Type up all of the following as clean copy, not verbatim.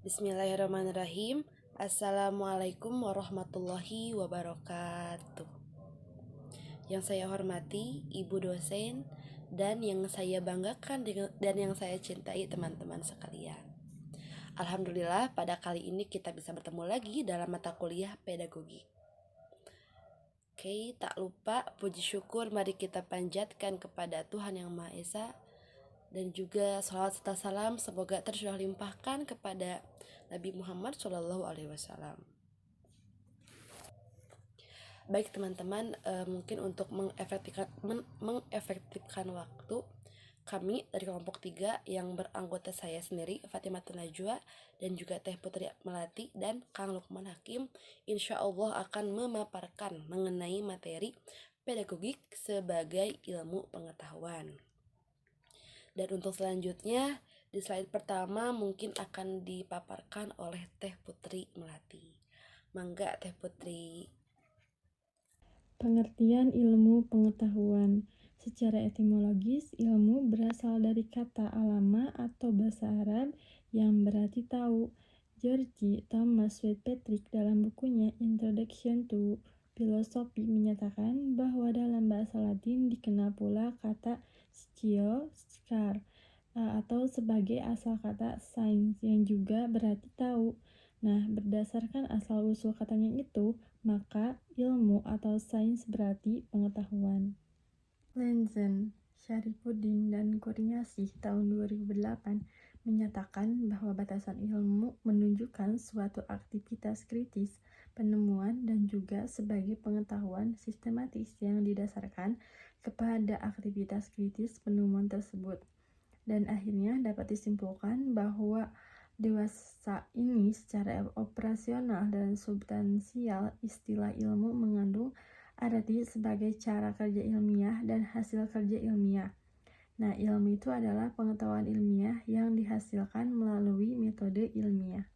Bismillahirrahmanirrahim. Assalamualaikum warahmatullahi wabarakatuh. Yang saya hormati Ibu dosen dan yang saya banggakan dan yang saya cintai teman-teman sekalian. Alhamdulillah pada kali ini kita bisa bertemu lagi dalam mata kuliah pedagogi. Oke, tak lupa puji syukur mari kita panjatkan kepada Tuhan Yang Maha Esa, dan juga salawat serta salam semoga tercurah limpahkan kepada Nabi Muhammad SAW. Baik teman-teman, mungkin untuk mengefektifkan waktu, kami dari kelompok 3 yang beranggota saya sendiri, Fatimatun Najwa, dan juga Teh Putri Melati dan Kang Lukman Hakim, insya Allah akan memaparkan mengenai materi pedagogik sebagai ilmu pengetahuan. Dan untuk selanjutnya, di slide pertama mungkin akan dipaparkan oleh Teh Putri Melati. Mangga Teh Putri. Pengertian ilmu pengetahuan. Secara etimologis, ilmu berasal dari kata alama atau bahasa Arab yang berarti tahu. George Thomas Fitzpatrick dalam bukunya Introduction to Philosophy menyatakan bahwa dalam bahasa Latin dikenal pula kata scio, scar, atau sebagai asal kata science yang juga berarti tahu. Nah, berdasarkan asal-usul katanya itu, maka ilmu atau sains berarti pengetahuan. Lenzen, Syarifuddin, dan Kurniasih tahun 2008 menyatakan bahwa batasan ilmu menunjukkan suatu aktivitas kritis, penemuan, dan juga sebagai pengetahuan sistematis yang didasarkan kepada aktivitas kritis penemuan tersebut. Dan akhirnya dapat disimpulkan bahwa dewasa ini secara operasional dan substansial istilah ilmu mengandung arti sebagai cara kerja ilmiah dan hasil kerja ilmiah. Nah, ilmu itu adalah pengetahuan ilmiah yang dihasilkan melalui metode ilmiah.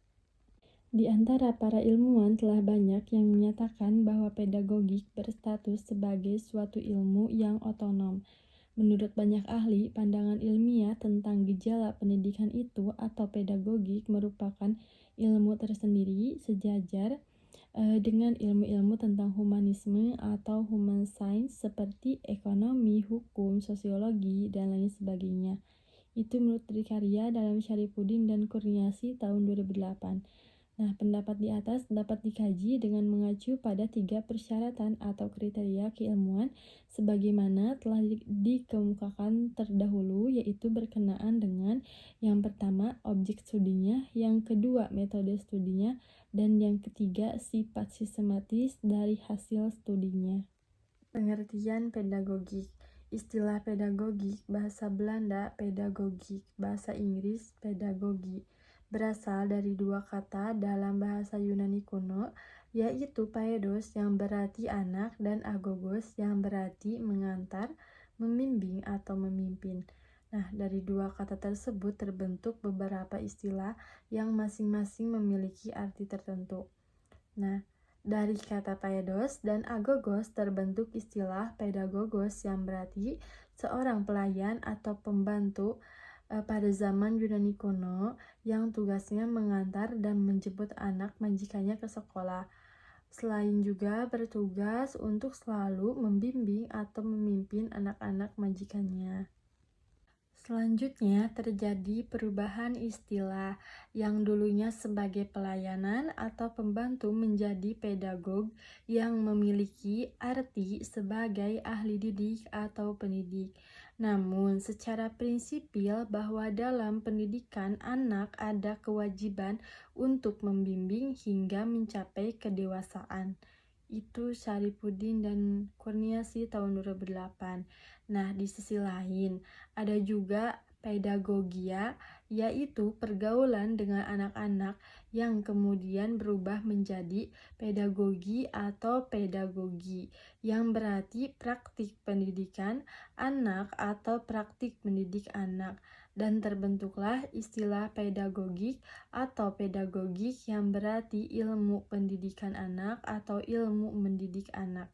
Di antara para ilmuwan telah banyak yang menyatakan bahwa pedagogik berstatus sebagai suatu ilmu yang otonom. Menurut banyak ahli, pandangan ilmiah tentang gejala pendidikan itu atau pedagogik merupakan ilmu tersendiri sejajar dengan ilmu-ilmu tentang humanisme atau human science seperti ekonomi, hukum, sosiologi, dan lain sebagainya. Itu menurut Trikarya dalam Syarifuddin dan Kurniasih tahun 2008. Nah, pendapat di atas dapat dikaji dengan mengacu pada 3 persyaratan atau kriteria keilmuan sebagaimana telah dikemukakan terdahulu, yaitu berkenaan dengan yang pertama objek studinya, yang kedua metode studinya, dan yang ketiga sifat sistematis dari hasil studinya. Pengertian pedagogik. Istilah pedagogik, bahasa Belanda pedagogik, bahasa Inggris pedagogi, berasal dari dua kata dalam bahasa Yunani kuno, yaitu paedos yang berarti anak dan agogos yang berarti mengantar, membimbing atau memimpin. Nah, dari dua kata tersebut terbentuk beberapa istilah yang masing-masing memiliki arti tertentu. Nah, dari kata paedos dan agogos terbentuk istilah pedagogos yang berarti seorang pelayan atau pembantu pada zaman Yunani kuno yang tugasnya mengantar dan menjemput anak majikannya ke sekolah. Selain juga bertugas untuk selalu membimbing atau memimpin anak-anak majikannya. Selanjutnya terjadi perubahan istilah yang dulunya sebagai pelayanan atau pembantu menjadi pedagog yang memiliki arti sebagai ahli didik atau pendidik. Namun secara prinsipil bahwa dalam pendidikan anak ada kewajiban untuk membimbing hingga mencapai kedewasaan. Itu Syarifuddin dan Kurniasih tahun 2008. Nah, di sisi lain ada juga pedagogia, yaitu pergaulan dengan anak-anak yang kemudian berubah menjadi pedagogi atau pedagogi, yang berarti praktik pendidikan anak atau praktik mendidik anak. Dan terbentuklah istilah pedagogik atau pedagogik yang berarti ilmu pendidikan anak atau ilmu mendidik anak.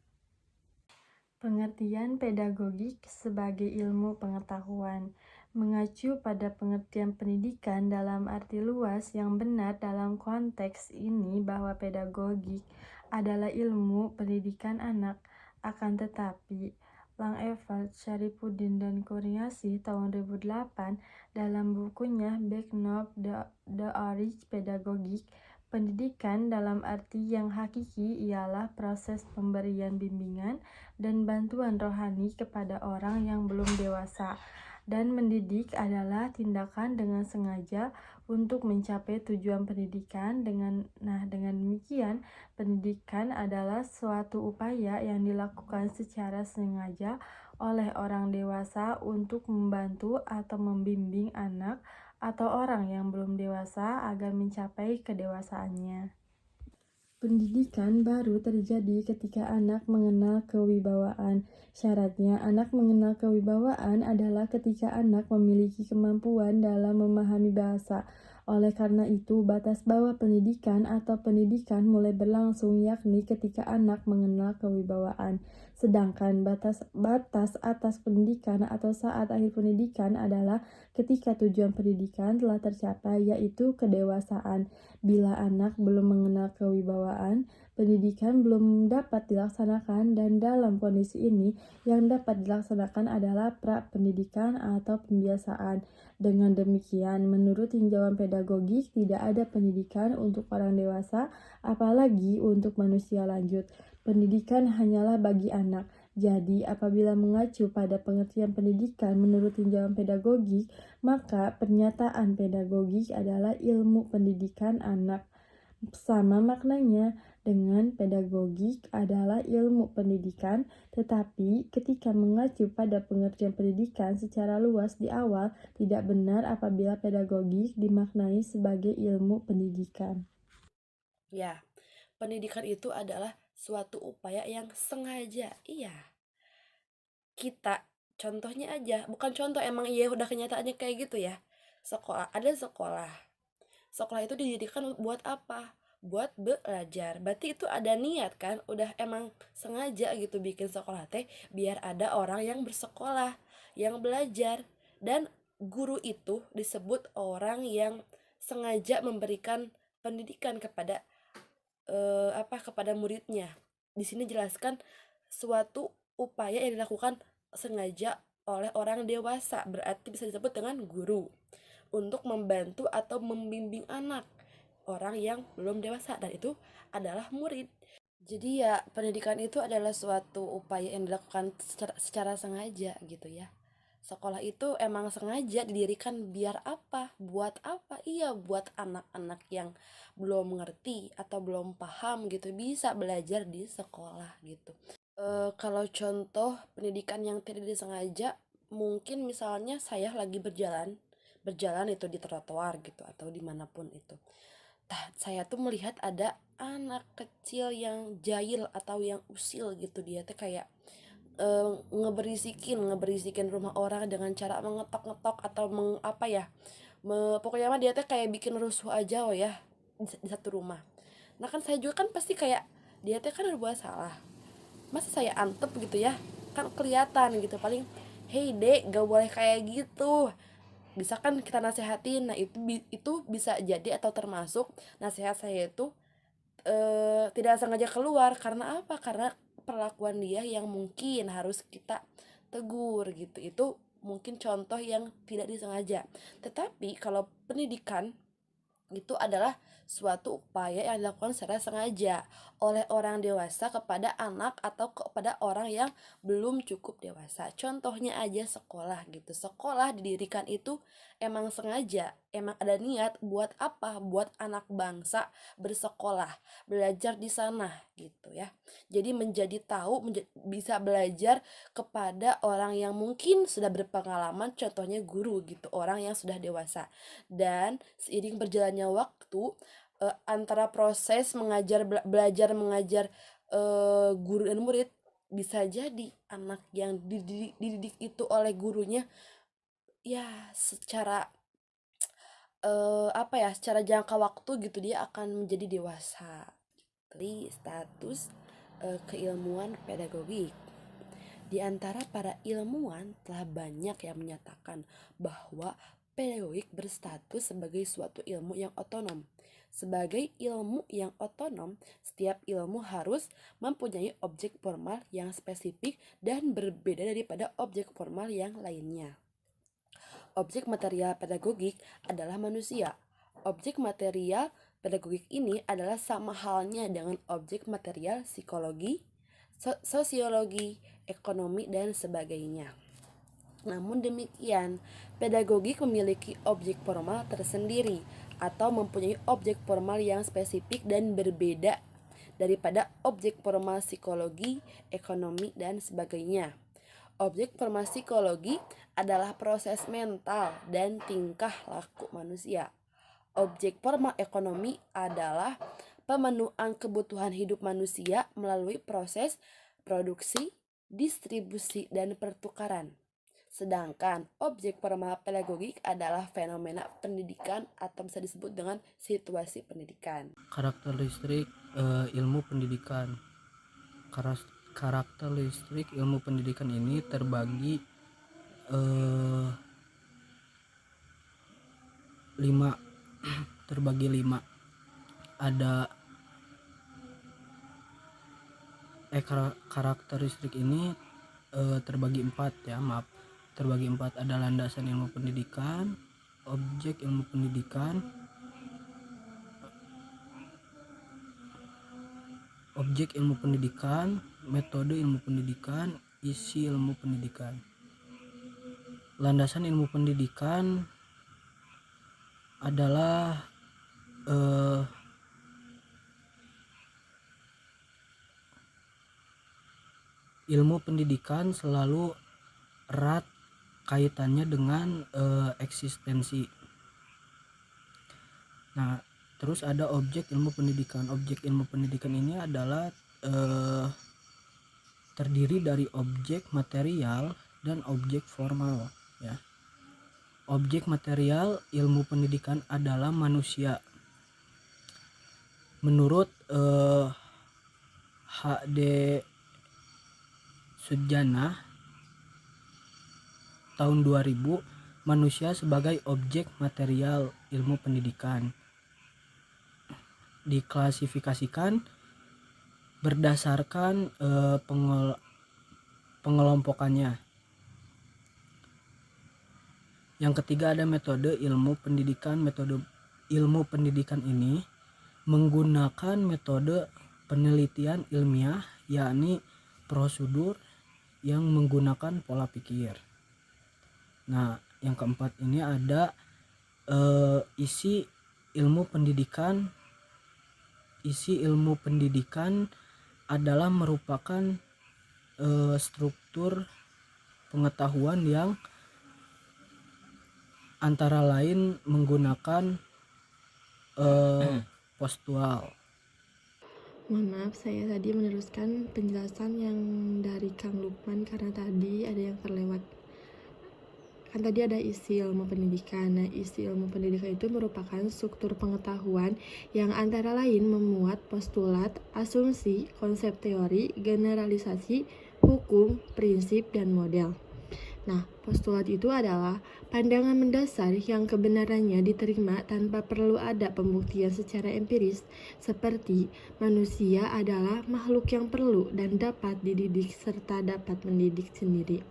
Pengertian pedagogik sebagai ilmu pengetahuan. Mengacu pada pengertian pendidikan dalam arti luas yang benar dalam konteks ini bahwa pedagogik adalah ilmu pendidikan anak. Akan tetapi, Lang-Evert, Syarifuddin, dan Kurniasih tahun 2008 dalam bukunya Backnop The Origin Pedagogik, pendidikan dalam arti yang hakiki ialah proses pemberian bimbingan dan bantuan rohani kepada orang yang belum dewasa, dan mendidik adalah tindakan dengan sengaja untuk mencapai tujuan pendidikan. Dengan demikian, pendidikan adalah suatu upaya yang dilakukan secara sengaja oleh orang dewasa untuk membantu atau membimbing anak atau orang yang belum dewasa agar mencapai kedewasaannya. Pendidikan baru terjadi ketika anak mengenal kewibawaan. Syaratnya, anak mengenal kewibawaan adalah ketika anak memiliki kemampuan dalam memahami bahasa. Oleh karena itu, batas bawah pendidikan atau pendidikan mulai berlangsung, yakni ketika anak mengenal kewibawaan. Sedangkan batas atas pendidikan atau saat akhir pendidikan adalah ketika tujuan pendidikan telah tercapai, yaitu kedewasaan. Bila anak belum mengenal kewibawaan, pendidikan belum dapat dilaksanakan, dan dalam kondisi ini yang dapat dilaksanakan adalah pra-pendidikan atau pembiasaan. Dengan demikian, menurut tinjauan pedagogik, tidak ada pendidikan untuk orang dewasa, apalagi untuk manusia lanjut. Pendidikan hanyalah bagi anak. Jadi, apabila mengacu pada pengertian pendidikan menurut tinjauan pedagogik, maka pernyataan pedagogik adalah ilmu pendidikan anak. Sama maknanya dengan pedagogik adalah ilmu pendidikan, tetapi ketika mengacu pada pengertian pendidikan secara luas di awal, tidak benar apabila pedagogik dimaknai sebagai ilmu pendidikan. Ya, pendidikan itu adalah suatu upaya yang sengaja. Iya, kita contohnya aja, bukan contoh, emang iya udah kenyataannya kayak gitu ya. Sekolah. Sekolah itu didirikan buat apa? Buat belajar. Berarti itu ada niat kan? Udah emang sengaja gitu bikin sekolah teh biar ada orang yang bersekolah, yang belajar. Dan guru itu disebut orang yang sengaja memberikan pendidikan kepada kepada muridnya. Di sini jelaskan suatu upaya yang dilakukan sengaja oleh orang dewasa, berarti bisa disebut dengan guru, untuk membantu atau membimbing anak, orang yang belum dewasa, dan itu adalah murid. Jadi ya, pendidikan itu adalah suatu upaya yang dilakukan secara sengaja gitu ya. Sekolah itu emang sengaja didirikan biar apa? Buat apa? Iya, buat anak-anak yang belum mengerti atau belum paham gitu bisa belajar di sekolah gitu. Kalau contoh pendidikan yang tidak disengaja, mungkin misalnya saya lagi berjalan itu di trotoar gitu atau dimanapun itu. Saya tuh melihat ada anak kecil yang jahil atau yang usil gitu, dia tuh kayak ngeberisikin rumah orang dengan cara mengetok-ngetok atau pokoknya mah dia tuh kayak bikin rusuh aja ya di satu rumah. Nah kan saya juga kan pasti kayak dia tuh kan berbuat salah, masa saya antep gitu ya, kan kelihatan gitu paling, hey dek gak boleh kayak gitu, bisa kan kita nasehatin. Nah itu bisa jadi atau termasuk nasihat saya itu tidak sengaja keluar. Karena apa? Karena perlakuan dia yang mungkin harus kita tegur gitu. Itu mungkin contoh yang tidak disengaja. Tetapi kalau pendidikan itu adalah suatu upaya yang dilakukan secara sengaja oleh orang dewasa kepada anak atau kepada orang yang belum cukup dewasa. Contohnya aja sekolah gitu. Sekolah didirikan itu emang sengaja, emang ada niat buat apa? Buat anak bangsa bersekolah, belajar di sana gitu ya. Jadi menjadi tahu, bisa belajar kepada orang yang mungkin sudah berpengalaman, contohnya guru gitu, orang yang sudah dewasa. Dan seiring berjalannya waktu, antara proses belajar mengajar guru dan murid, bisa jadi anak yang dididik itu oleh gurunya ya secara secara jangka waktu gitu dia akan menjadi dewasa. Jadi status keilmuan pedagogik. Di antara para ilmuwan telah banyak yang menyatakan bahwa pedagogik berstatus sebagai suatu ilmu yang otonom. Sebagai ilmu yang otonom, setiap ilmu harus mempunyai objek formal yang spesifik dan berbeda daripada objek formal yang lainnya. Objek material pedagogik adalah manusia. Objek material pedagogik ini adalah sama halnya dengan objek material psikologi, sosiologi, ekonomi, dan sebagainya. Namun demikian, pedagogik memiliki objek formal tersendiri atau mempunyai objek formal yang spesifik dan berbeda daripada objek formal psikologi, ekonomi, dan sebagainya. Objek formal psikologi adalah proses mental dan tingkah laku manusia. Objek formal ekonomi adalah pemenuhan kebutuhan hidup manusia melalui proses produksi, distribusi, dan pertukaran. Sedangkan objek formal pedagogik adalah fenomena pendidikan atau bisa disebut dengan situasi pendidikan. Karakteristik ilmu pendidikan. Karakteristik ilmu pendidikan ini terbagi 5. Ada karakteristik ini terbagi 4 ya, maaf. Terbagi 4, ada landasan ilmu pendidikan, objek ilmu pendidikan, metode ilmu pendidikan, isi ilmu pendidikan. Landasan ilmu pendidikan adalah ilmu pendidikan selalu erat kaitannya dengan eksistensi. Nah, terus ada objek ilmu pendidikan. Objek ilmu pendidikan ini adalah terdiri dari objek material dan objek formal ya. Objek material ilmu pendidikan adalah manusia. Menurut H.D. Sudjana tahun 2000, manusia sebagai objek material ilmu pendidikan diklasifikasikan berdasarkan pengelompokannya. Yang ketiga ada metode ilmu pendidikan. Metode ilmu pendidikan ini menggunakan metode penelitian ilmiah, yakni prosedur yang menggunakan pola pikir. Nah, yang keempat ini ada isi ilmu pendidikan. Isi ilmu pendidikan adalah merupakan struktur pengetahuan yang antara lain menggunakan postual. Mohon maaf, saya tadi meneruskan penjelasan yang dari Kang Lukman karena tadi ada yang terlewat. Kan tadi ada isi ilmu pendidikan. Nah, isi ilmu pendidikan itu merupakan struktur pengetahuan yang antara lain memuat postulat, asumsi, konsep teori, generalisasi, hukum, prinsip, dan model. Nah, postulat itu adalah pandangan mendasar yang kebenarannya diterima tanpa perlu ada pembuktian secara empiris, seperti manusia adalah makhluk yang perlu dan dapat dididik serta dapat mendidik sendiri.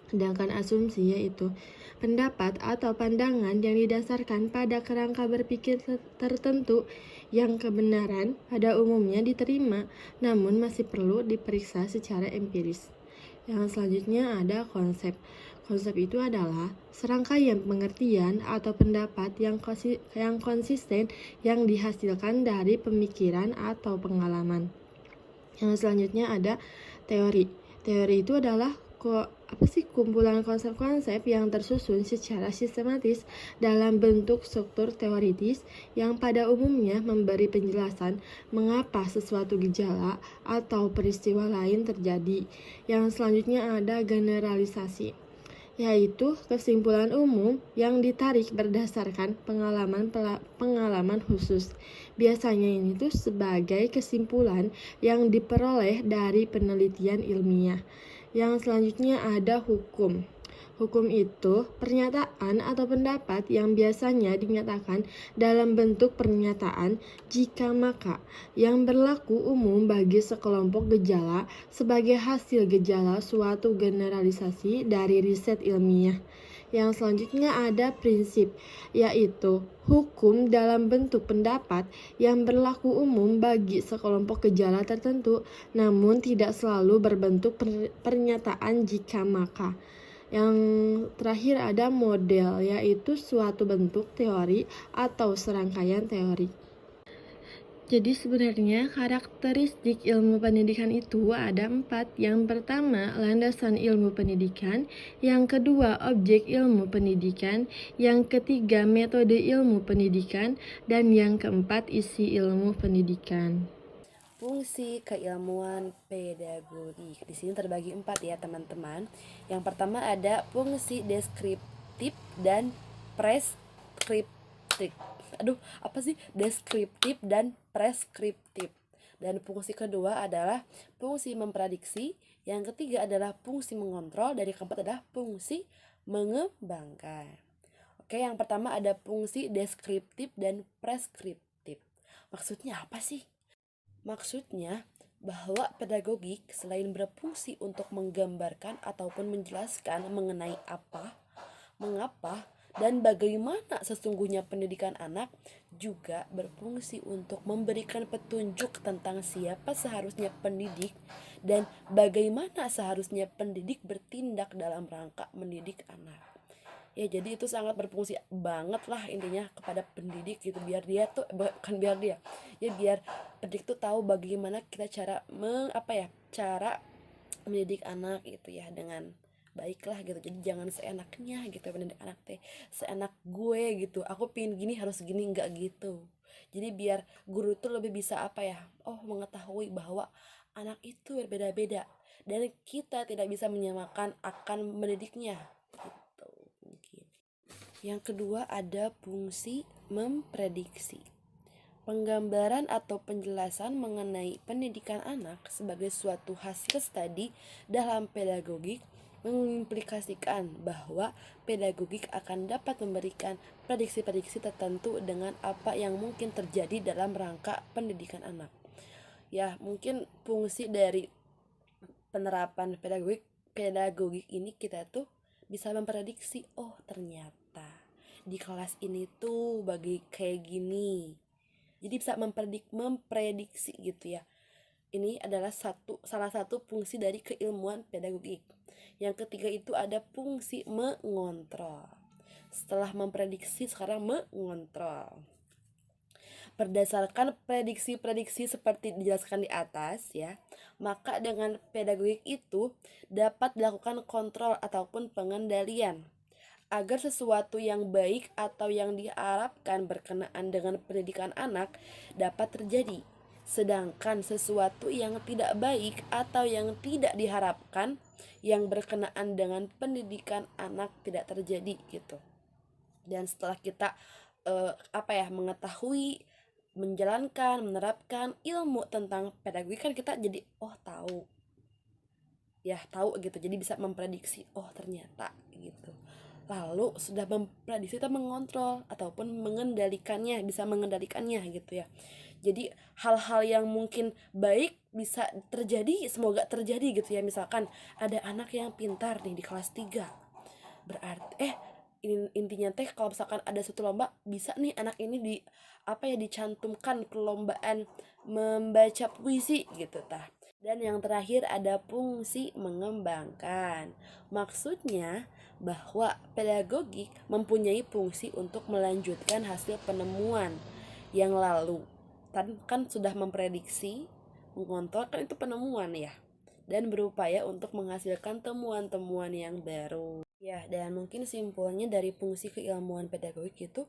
Sedangkan asumsi yaitu pendapat atau pandangan yang didasarkan pada kerangka berpikir tertentu yang kebenaran pada umumnya diterima namun masih perlu diperiksa secara empiris. Yang selanjutnya ada konsep. Konsep itu adalah serangkaian pengertian atau pendapat yang konsisten yang dihasilkan dari pemikiran atau pengalaman. Yang selanjutnya ada teori. Teori itu adalah kumpulan konsep-konsep yang tersusun secara sistematis dalam bentuk struktur teoritis yang pada umumnya memberi penjelasan mengapa sesuatu gejala atau peristiwa lain terjadi. Yang selanjutnya ada generalisasi, yaitu kesimpulan umum yang ditarik berdasarkan pengalaman khusus. Biasanya ini tuh sebagai kesimpulan yang diperoleh dari penelitian ilmiah. Yang selanjutnya ada hukum. Hukum itu pernyataan atau pendapat yang biasanya dinyatakan dalam bentuk pernyataan jika maka yang berlaku umum bagi sekelompok gejala sebagai hasil gejala suatu generalisasi dari riset ilmiah. Yang selanjutnya ada prinsip, yaitu hukum dalam bentuk pendapat yang berlaku umum bagi sekelompok gejala tertentu, namun tidak selalu berbentuk pernyataan jika maka. Yang terakhir ada model, yaitu suatu bentuk teori atau serangkaian teori. Jadi sebenarnya karakteristik ilmu pendidikan itu ada 4. Yang pertama, landasan ilmu pendidikan. Yang kedua, objek ilmu pendidikan. Yang ketiga, metode ilmu pendidikan. Dan yang keempat, isi ilmu pendidikan. Fungsi keilmuan pedagogik di sini terbagi 4 ya teman-teman. Yang pertama ada fungsi deskriptif dan preskriptif. Deskriptif dan preskriptif. Dan fungsi kedua adalah fungsi memprediksi. Yang ketiga adalah fungsi mengontrol. Dan yang keempat adalah fungsi mengembangkan. Oke, yang pertama ada fungsi deskriptif dan preskriptif. Maksudnya apa sih? Maksudnya bahwa pedagogik selain berfungsi untuk menggambarkan ataupun menjelaskan mengenai apa, mengapa, dan bagaimana sesungguhnya pendidikan anak, juga berfungsi untuk memberikan petunjuk tentang siapa seharusnya pendidik dan bagaimana seharusnya pendidik bertindak dalam rangka mendidik anak. Ya, jadi itu sangat berfungsi banget lah intinya kepada pendidik gitu, biar dia tuh biar pendidik tuh tahu bagaimana kita cara mendidik anak gitu ya dengan baik lah gitu. Jadi jangan seenaknya gitu mendidik anak teh, seenak gue gitu, aku pingin gini harus gini, enggak gitu. Jadi biar guru tuh lebih bisa mengetahui bahwa anak itu berbeda-beda dan kita tidak bisa menyamakan akan mendidiknya. Yang kedua ada fungsi memprediksi. Penggambaran atau penjelasan mengenai pendidikan anak sebagai suatu hasil studi dalam pedagogik mengimplikasikan bahwa pedagogik akan dapat memberikan prediksi-prediksi tertentu dengan apa yang mungkin terjadi dalam rangka pendidikan anak. Ya, mungkin fungsi dari penerapan pedagogik ini kita tuh bisa memprediksi, oh ternyata di kelas ini tuh kayak gini. Jadi bisa memprediksi gitu ya. Ini adalah salah satu fungsi dari keilmuan pedagogik. Yang ketiga itu ada fungsi mengontrol. Setelah memprediksi, sekarang mengontrol. Berdasarkan prediksi-prediksi seperti dijelaskan di atas ya, maka dengan pedagogik itu dapat dilakukan kontrol ataupun pengendalian agar sesuatu yang baik atau yang diharapkan berkenaan dengan pendidikan anak dapat terjadi. Sedangkan sesuatu yang tidak baik atau yang tidak diharapkan yang berkenaan dengan pendidikan anak tidak terjadi gitu. Dan setelah kita mengetahui, menjalankan, menerapkan ilmu tentang pedagogi kan kita jadi tahu gitu. Jadi bisa memprediksi, ternyata gitu. Lalu sudah memprediksi, kita mengontrol ataupun bisa mengendalikannya gitu ya. Jadi hal-hal yang mungkin baik bisa terjadi, semoga terjadi gitu ya. Misalkan ada anak yang pintar nih di kelas 3. Berarti intinya teh kalau misalkan ada suatu lomba, bisa nih anak ini dicantumkan perlombaan membaca puisi gitu tah. Dan yang terakhir ada fungsi mengembangkan. Maksudnya bahwa pedagogik mempunyai fungsi untuk melanjutkan hasil penemuan yang lalu. Kan sudah memprediksi, mengontrol, kan itu penemuan ya. Dan berupaya untuk menghasilkan temuan-temuan yang baru. Ya, dan mungkin simpulnya dari fungsi keilmuan pedagogik itu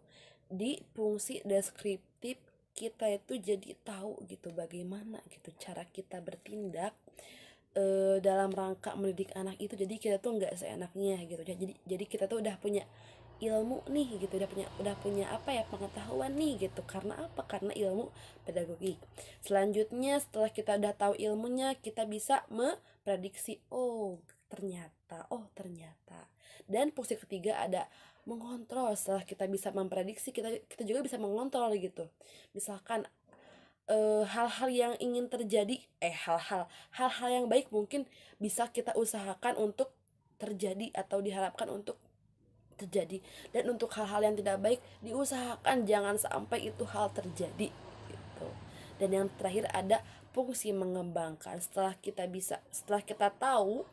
di fungsi deskriptif kita itu jadi tahu gitu bagaimana gitu cara kita bertindak dalam rangka mendidik anak itu. Jadi kita tuh nggak seenaknya gitu. Jadi kita tuh udah punya ilmu nih gitu, udah punya pengetahuan nih gitu. Karena apa? Karena ilmu pedagogik. Selanjutnya setelah kita udah tahu ilmunya, kita bisa prediksi, oh ternyata. Dan fungsi ketiga ada mengontrol. Setelah kita bisa memprediksi, kita juga bisa mengontrol gitu. Misalkan hal-hal yang ingin terjadi, hal-hal yang baik mungkin bisa kita usahakan untuk terjadi atau diharapkan untuk terjadi, dan untuk hal-hal yang tidak baik diusahakan jangan sampai itu hal terjadi gitu. Dan yang terakhir ada fungsi mengembangkan. Setelah kita tahu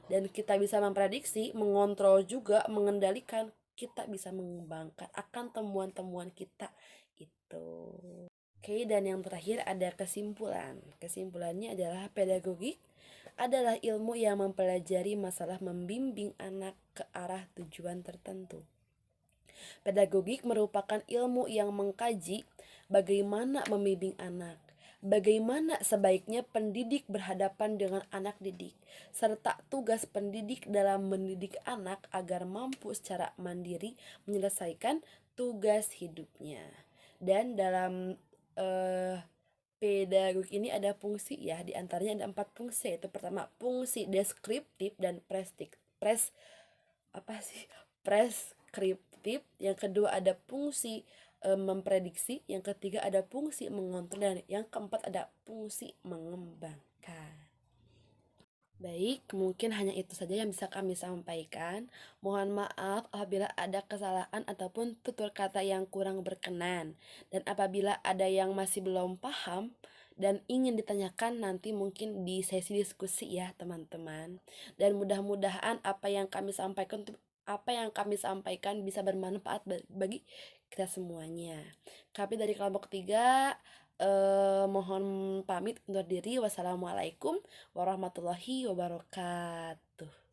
dan kita bisa memprediksi, mengontrol juga, mengendalikan, kita bisa mengembangkan akan temuan-temuan kita itu. Oke, dan yang terakhir ada kesimpulan. Kesimpulannya adalah pedagogik adalah ilmu yang mempelajari masalah membimbing anak ke arah tujuan tertentu. Pedagogik merupakan ilmu yang mengkaji bagaimana membimbing anak, bagaimana sebaiknya pendidik berhadapan dengan anak didik, serta tugas pendidik dalam mendidik anak agar mampu secara mandiri menyelesaikan tugas hidupnya. Dan dalam pedagogik ini ada fungsi ya, diantaranya ada 4 fungsi, yaitu pertama fungsi deskriptif dan preskriptif, yang kedua ada fungsi memprediksi, yang ketiga ada fungsi mengontrol, dan yang keempat ada fungsi mengembangkan. Baik, mungkin hanya itu saja yang bisa kami sampaikan. Mohon maaf apabila ada kesalahan ataupun tutur kata yang kurang berkenan. Dan apabila ada yang masih belum paham dan ingin ditanyakan, nanti mungkin di sesi diskusi ya teman-teman. Dan mudah-mudahan apa yang kami sampaikan bisa bermanfaat bagi kita semuanya. Kami dari kelompok 3 mohon pamit undur diri. Wassalamualaikum warahmatullahi wabarakatuh.